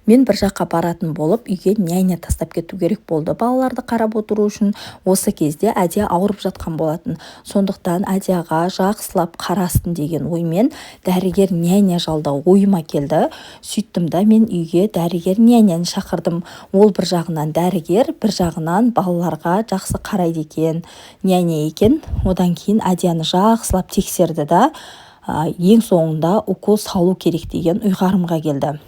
Мен бір жаққа баратын болып, үйге няня тастап кету керек болды. Балаларды қарап отыру үшін. Осы кезде Әдия ауырып жатқан болатын. Сондықтан Әдияға жақсылап қарасын деген оймен дәрігер няня жалдау ойыма келді. Сөйттім да мен үйге дәрігер няняны шақырдым. Ол бір жағынан дәрігер, бір жағынан балаларға жақсы қарайды екен, няня екен. Одан кейін Әдияны жақсылап тексерді да, ең соңында укол салу керек деген ұйғарымға келді.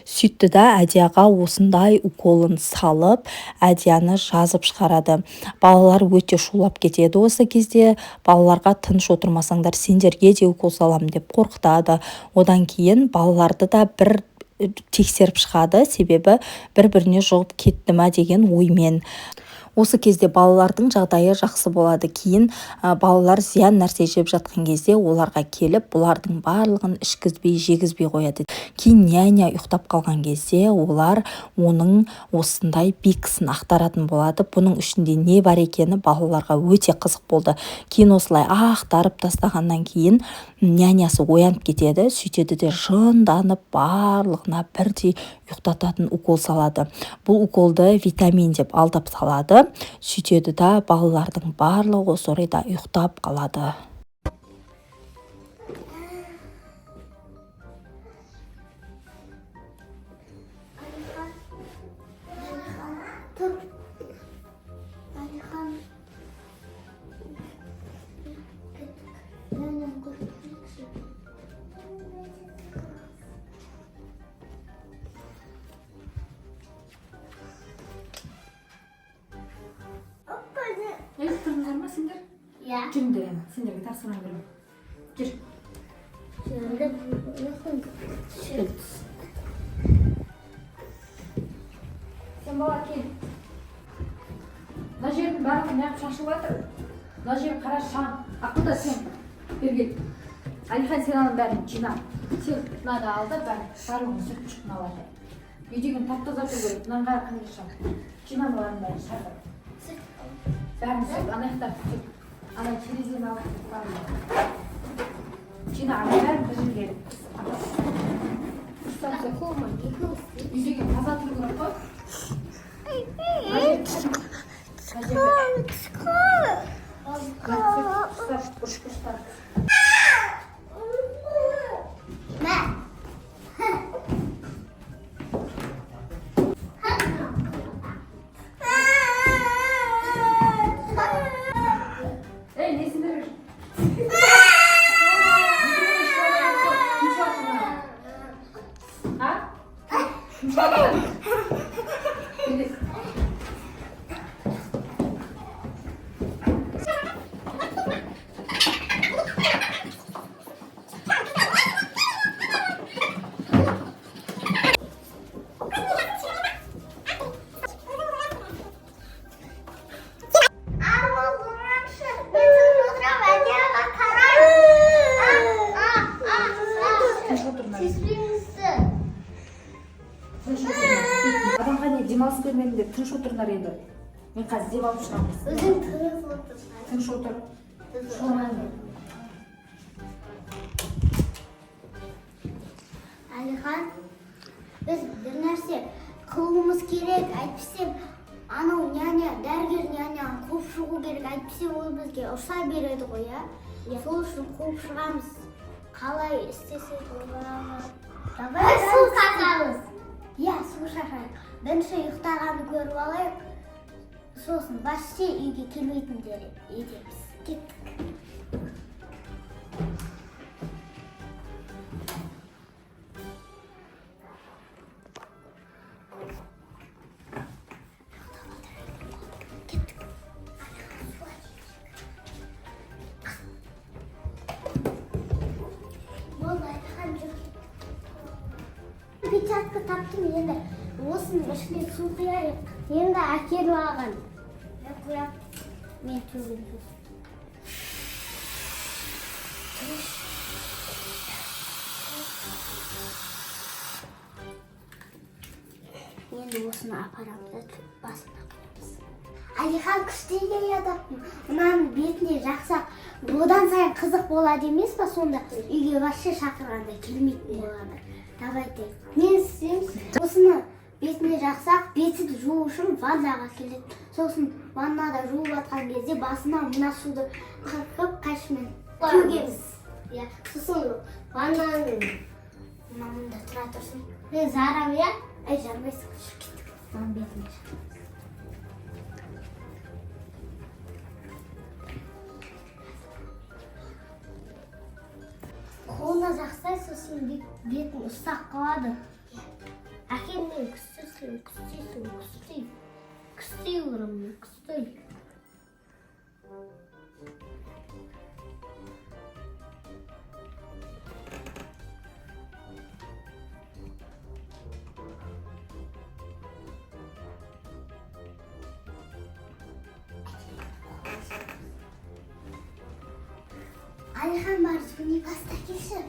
Сөйтті да Әдияға осындай уколын салып, Әдияны жазып шығарады. Балалар өте шулап кетеді осы кезде. Балаларға тыныш отырмасаңдар, сендерге де укол салам деп қорқытады. Одан кейін балаларды да бір тексеріп шығады, себебі бір-біріне жұғып кетті ма деген оймен. Осы кезде балалардың жағдайы жақсы болады. Кейін балалар зиян нәрсе жеп жатқан кезде оларға келіп, бұлардың барлығын ішкізбей, жегізбей қояды. Кейін няня ұйықтап қалған кезде олар оның осындай бекісін ақтаратын болады. Бұның ішінде не бар екені балаларға өте қызық болды. Кейін осылай ақтарып тастағаннан кейін нянясы оянып кетеді. Сөйтеді де жынданып барлығына бірдей ұйықтататын укол салады. Бұл уколды витамин деп алдап салады. Сөйтеді да балалардың барлығы осы орайда ұйықтап қалады. Тұрыңдар ма сендер? Иә. Жүріңдер енді, сендерге тапсырма беремін. Жүр. Сен бала кел. Мына жердің барлығы неғып шашылып жатыр. Мына жер қара шаң. Ақылда сен бер кел. Әлихан, сен аның бәрін жина. Сен мынаны ал да барлығын сүртіп шық мыналарды. Үйдегін тап-таза тұру керек. Мынаның бәрі қандай шаң. Жина мыналардың бәрін шақыр. Бәрін сүрт, анаяқтарды сүрт. Ана терезені алып барлығы. Жина, ана бәрін бір жерге. Үйдегі таза тұру керек қой. Адамға не демалыс бермедім деп тыныш отырыңдар енді. Мен қазір деп алып шығамыз. Өзің тыныш отыр. Тыныш отыр. Шолмайын. Әлихан, біз бір нәрсе қылуымыз керек. Әйтпесе анау няня, дәрігер няняны қуып шығу керек. Әйтпесе ол бізге ұрса береді ғой, иә? Сол үшін қуып шығамыз. Қалай істесек болады? Давай су шашамыз. Иә, су шашайық. Бірінші ұйықтағанды көріп алайық. Сосын басшы үйге келмейтіндер етеміз. Кеттік. Печатка таптым, енді осының ішіне су құяйық. Енді әкеліп алған. Құяп, мен төгін жүз. Енді осыны апарамыз, басына қоямыз. Әлихан күшті келеді. Мынаның бетіне жақсақ, одан сайын қызық болады емес па, сонда үйге вообще шақырғанда келмейтін болады. Давайте. Мен істейміз? Осыны бетіне жақсақ, бетін жуу үшін ваннаға келеді. Сосын ваннада жуып жатқан кезде басына мына суды қырқып қайшымен төгеміз. Иә, сосын ваннаның мында тұра тұрсын. Мен жарам, иә? Ай, жармайсың, жүріп кеттік. Маған бетіне жақ. Қолына жақсай, сосын бетін ұстақ қалады. Әкеммен күстейсің. Күстей ұрым, күстей. Алихан бар, жүгіне баста келші.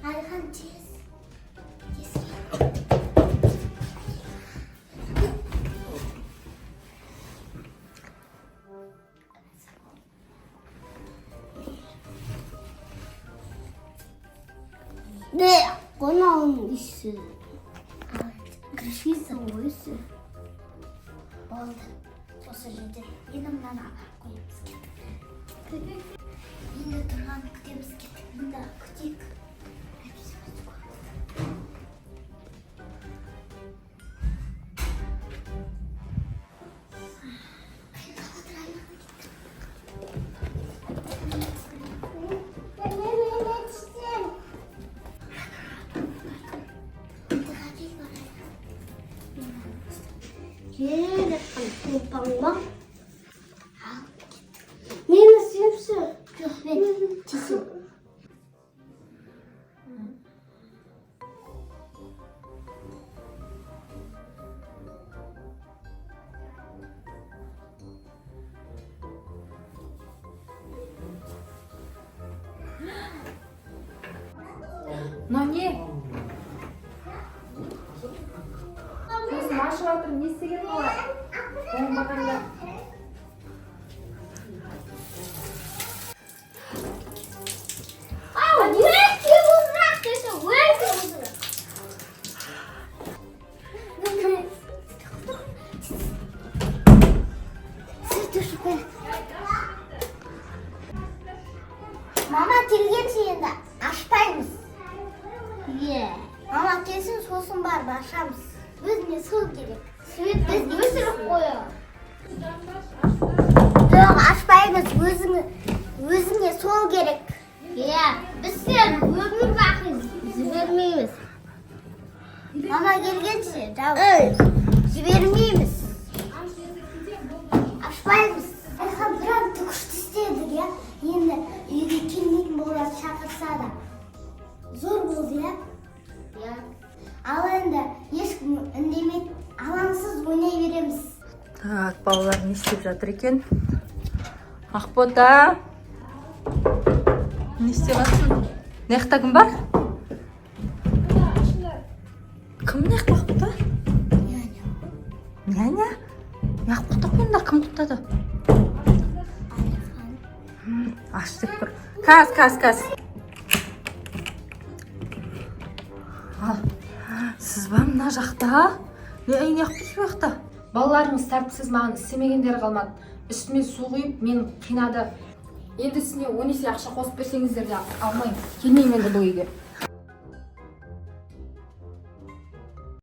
Алихан, тез. 네, 꺼나온 있어. 그래서 뭐 있어? болды. Осы жерде енді мынаны апарып қоямыз кеттік. Енді тұрғанын күтеміз кеттік. Мында күтейік. Помпам. Нені сүйіпсі? Жоқ, мен тесім. Мынау не? Сосын ашып жатыр, не істеген олар? Оңбағанда. Өте ұзырақ десе, өте ұзырақ. Мама келгенше енді ашпаймыз. Мама келсін, сосын барып ашамыз. Өзіне сол керек. Біз өсіріп қоямыз. Жоқ, ашпаймыз. Өзіңе сол керек. Біз сен өмір бақи жібермейміз. Мама келгенше жібермейміз. Ашпаймыз. Айхан біраз түкішті істедік, иә? Енді үйге келмейтін болар шақырса да. Зор болды, иә? Ал енді ешкім үндемейді, алаңсыз ойнай береміз. Так, балалар не істеп жатыр екен? Ақбота, не істеп жатсың? Мына кім бар? Кім мына Ақбота? Няня? Мына құттықпендар кім құттады? Аш деп тұр. Каз. Сіз ба мына жақта? Не қойсыз жақта? Балаларыңыз тәртіпсіз, маған істемегендері қалмады. Үстіме су құйып, мен қинады. Енді сізіне 10 есе ақша қосып берсеңіздер де алмаймын. Келмеймін енді бұл үйге.